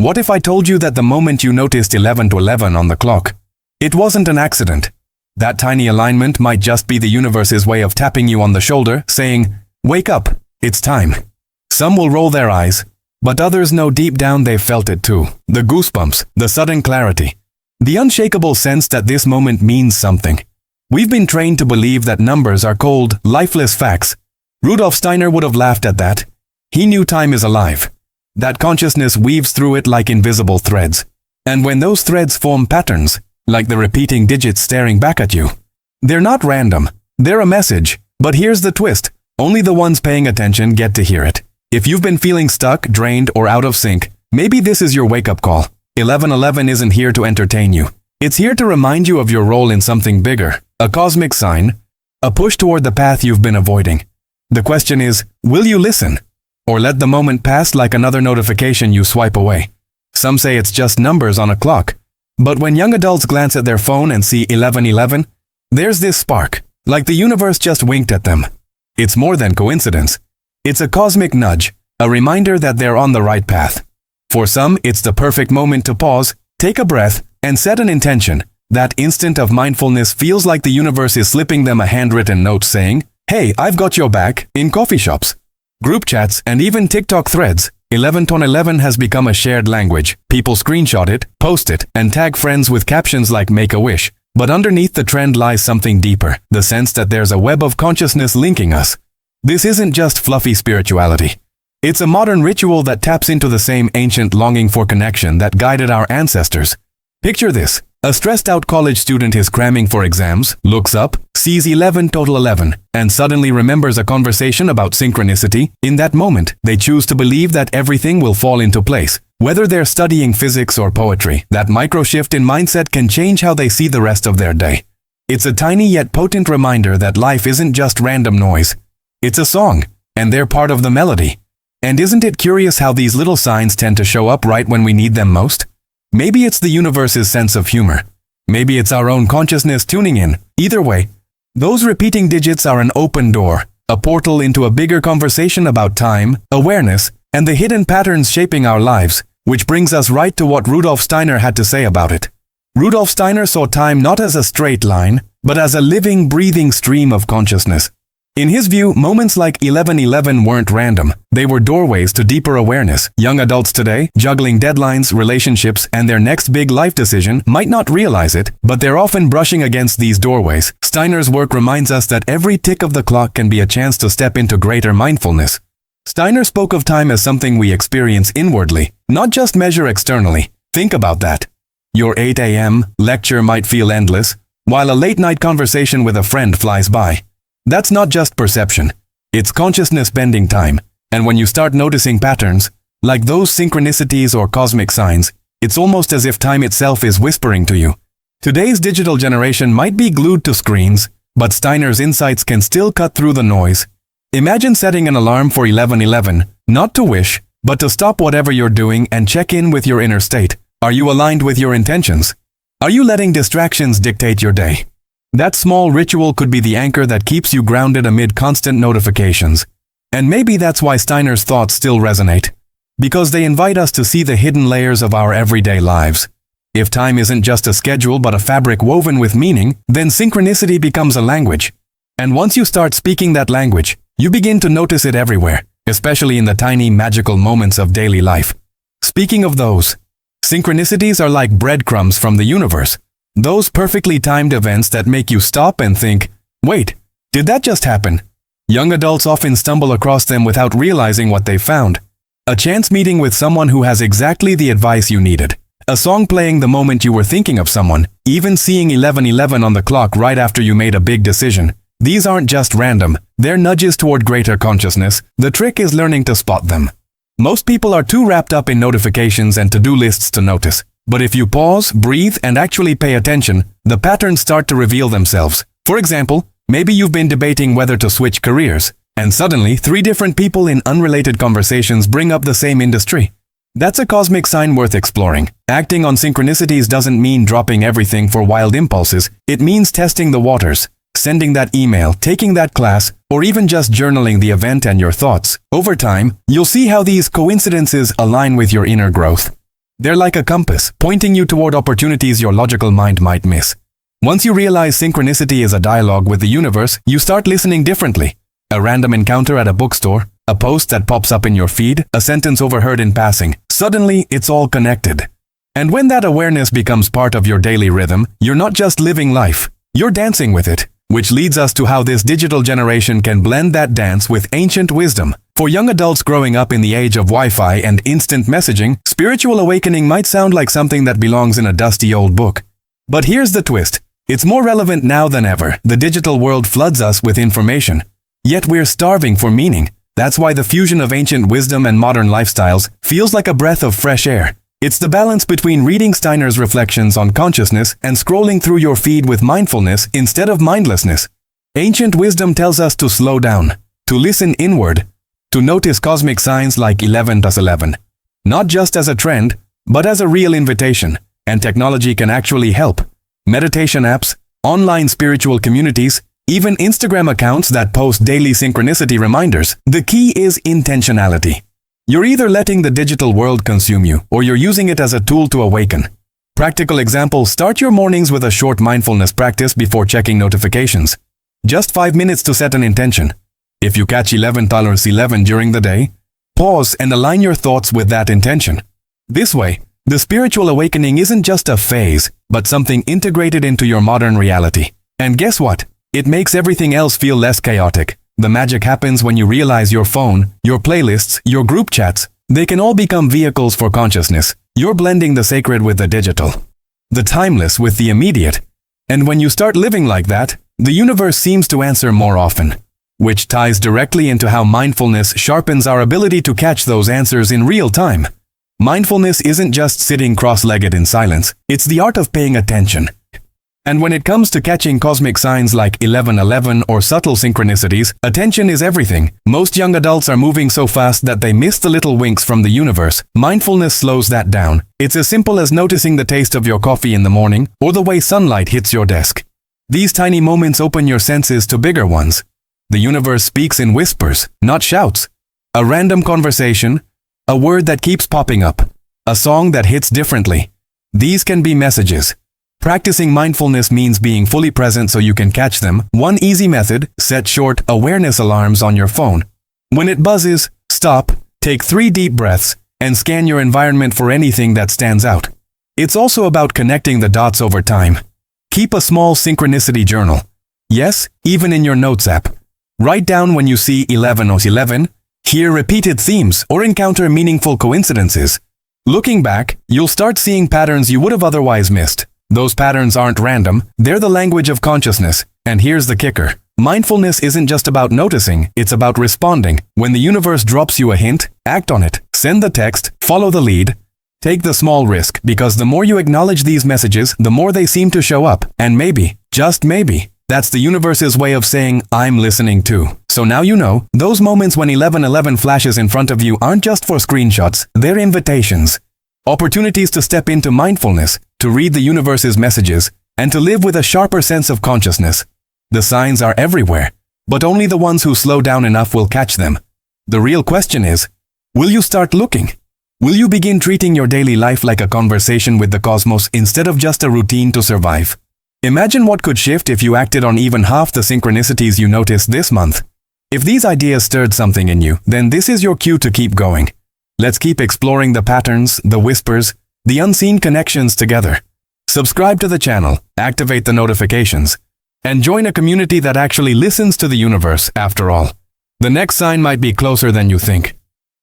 What if I told you that the moment you noticed 11 to 11 on the clock, it wasn't an accident? That tiny alignment might just be the universe's way of tapping you on the shoulder, saying, "Wake up, it's time." Some will roll their eyes, but others know deep down they've felt it too. The goosebumps, the sudden clarity, the unshakable sense that this moment means something. We've been trained to believe that numbers are cold, lifeless facts. Rudolf Steiner would have laughed at that. He knew time is alive, that consciousness weaves through it like invisible threads. And when those threads form patterns, like the repeating digits staring back at you, they're not random, they're a message. But here's the twist, only the ones paying attention get to hear it. If you've been feeling stuck, drained, or out of sync, maybe this is your wake-up call. 1111 isn't here to entertain you. It's here to remind you of your role in something bigger, a cosmic sign, a push toward the path you've been avoiding. The question is, will you listen? Or let the moment pass like another notification you swipe away? Some say it's just numbers on a clock. But when young adults glance at their phone and see 1111, there's this spark, like the universe just winked at them. It's more than coincidence. It's a cosmic nudge, a reminder that they're on the right path. For some, it's the perfect moment to pause, take a breath, and set an intention. That instant of mindfulness feels like the universe is slipping them a handwritten note saying, "Hey, I've got your back." In coffee shops, group chats, and even TikTok threads, 11 has become a shared language. People screenshot it, post it, and tag friends with captions like "Make a wish." But underneath the trend lies something deeper, the sense that there's a web of consciousness linking us. This isn't just fluffy spirituality. It's a modern ritual that taps into the same ancient longing for connection that guided our ancestors. Picture this. A stressed-out college student is cramming for exams, looks up, sees 11 total 11, and suddenly remembers a conversation about synchronicity. In that moment, they choose to believe that everything will fall into place. Whether they're studying physics or poetry, that micro shift in mindset can change how they see the rest of their day. It's a tiny yet potent reminder that life isn't just random noise. It's a song, and they're part of the melody. And isn't it curious how these little signs tend to show up right when we need them most? Maybe it's the universe's sense of humor. Maybe it's our own consciousness tuning in. Either way, those repeating digits are an open door, a portal into a bigger conversation about time, awareness, and the hidden patterns shaping our lives, which brings us right to what Rudolf Steiner had to say about it. Rudolf Steiner saw time not as a straight line, but as a living, breathing stream of consciousness. In his view, moments like 1111 weren't random. They were doorways to deeper awareness. Young adults today, juggling deadlines, relationships, and their next big life decision, might not realize it, but they're often brushing against these doorways. Steiner's work reminds us that every tick of the clock can be a chance to step into greater mindfulness. Steiner spoke of time as something we experience inwardly, not just measure externally. Think about that. Your 8 a.m. lecture might feel endless, while a late-night conversation with a friend flies by. That's not just perception. It's consciousness bending time. And when you start noticing patterns, like those synchronicities or cosmic signs, it's almost as if time itself is whispering to you. Today's digital generation might be glued to screens, but Steiner's insights can still cut through the noise. Imagine setting an alarm for 1111, not to wish, but to stop whatever you're doing and check in with your inner state. Are you aligned with your intentions? Are you letting distractions dictate your day? That small ritual could be the anchor that keeps you grounded amid constant notifications. And maybe that's why Steiner's thoughts still resonate. Because they invite us to see the hidden layers of our everyday lives. If time isn't just a schedule but a fabric woven with meaning, then synchronicity becomes a language. And once you start speaking that language, you begin to notice it everywhere, especially in the tiny magical moments of daily life. Speaking of those, synchronicities are like breadcrumbs from the universe. Those perfectly timed events that make you stop and think, wait, did that just happen? Young adults often stumble across them without realizing what they found. A chance meeting with someone who has exactly the advice you needed. A song playing the moment you were thinking of someone. Even seeing 1111 on the clock right after you made a big decision. These aren't just random. They're nudges toward greater consciousness. The trick is learning to spot them. Most people are too wrapped up in notifications and to-do lists to notice. But if you pause, breathe, and actually pay attention, the patterns start to reveal themselves. For example, maybe you've been debating whether to switch careers, and suddenly 3 different people in unrelated conversations bring up the same industry. That's a cosmic sign worth exploring. Acting on synchronicities doesn't mean dropping everything for wild impulses. It means testing the waters, sending that email, taking that class, or even just journaling the event and your thoughts. Over time, you'll see how these coincidences align with your inner growth. They're like a compass, pointing you toward opportunities your logical mind might miss. Once you realize synchronicity is a dialogue with the universe, you start listening differently. A random encounter at a bookstore, a post that pops up in your feed, a sentence overheard in passing. Suddenly, it's all connected. And when that awareness becomes part of your daily rhythm, you're not just living life, you're dancing with it. Which leads us to how this digital generation can blend that dance with ancient wisdom. For young adults growing up in the age of Wi-Fi and instant messaging, spiritual awakening might sound like something that belongs in a dusty old book. But here's the twist. It's more relevant now than ever. The digital world floods us with information. Yet we're starving for meaning. That's why the fusion of ancient wisdom and modern lifestyles feels like a breath of fresh air. It's the balance between reading Steiner's reflections on consciousness and scrolling through your feed with mindfulness instead of mindlessness. Ancient wisdom tells us to slow down, to listen inward, to notice cosmic signs like 11+11. Not just as a trend, but as a real invitation. And technology can actually help. Meditation apps, online spiritual communities, even Instagram accounts that post daily synchronicity reminders. The key is intentionality. You're either letting the digital world consume you, or you're using it as a tool to awaken. Practical example, start your mornings with a short mindfulness practice before checking notifications. Just 5 minutes to set an intention. If you catch 11 during the day, pause and align your thoughts with that intention. This way, the spiritual awakening isn't just a phase, but something integrated into your modern reality. And guess what? It makes everything else feel less chaotic. The magic happens when you realize your phone, your playlists, your group chats, they can all become vehicles for consciousness. You're blending the sacred with the digital, the timeless with the immediate. And when you start living like that, the universe seems to answer more often, which ties directly into how mindfulness sharpens our ability to catch those answers in real time. Mindfulness isn't just sitting cross-legged in silence, it's the art of paying attention. And when it comes to catching cosmic signs like 11:11 or subtle synchronicities, attention is everything. Most young adults are moving so fast that they miss the little winks from the universe. Mindfulness slows that down. It's as simple as noticing the taste of your coffee in the morning or the way sunlight hits your desk. These tiny moments open your senses to bigger ones. The universe speaks in whispers, not shouts. A random conversation, a word that keeps popping up, a song that hits differently. These can be messages. Practicing mindfulness means being fully present so you can catch them. One easy method, set short awareness alarms on your phone. When it buzzes, stop, take 3 deep breaths, and scan your environment for anything that stands out. It's also about connecting the dots over time. Keep a small synchronicity journal. Yes, even in your notes app. Write down when you see 11:11, hear repeated themes, or encounter meaningful coincidences. Looking back, you'll start seeing patterns you would have otherwise missed. Those patterns aren't random, they're the language of consciousness. And here's the kicker. Mindfulness isn't just about noticing, it's about responding. When the universe drops you a hint, act on it. Send the text, follow the lead. Take the small risk, because the more you acknowledge these messages, the more they seem to show up. And maybe, just maybe, that's the universe's way of saying, I'm listening too. So now you know, those moments when 11:11 flashes in front of you aren't just for screenshots, they're invitations. Opportunities to step into mindfulness, to read the universe's messages, and to live with a sharper sense of consciousness. The signs are everywhere, but only the ones who slow down enough will catch them. The real question is, will you start looking? Will you begin treating your daily life like a conversation with the cosmos instead of just a routine to survive? Imagine what could shift if you acted on even half the synchronicities you noticed this month. If these ideas stirred something in you, then this is your cue to keep going. Let's keep exploring the patterns, the whispers, the unseen connections together. Subscribe to the channel, activate the notifications, and join a community that actually listens to the universe after all. The next sign might be closer than you think.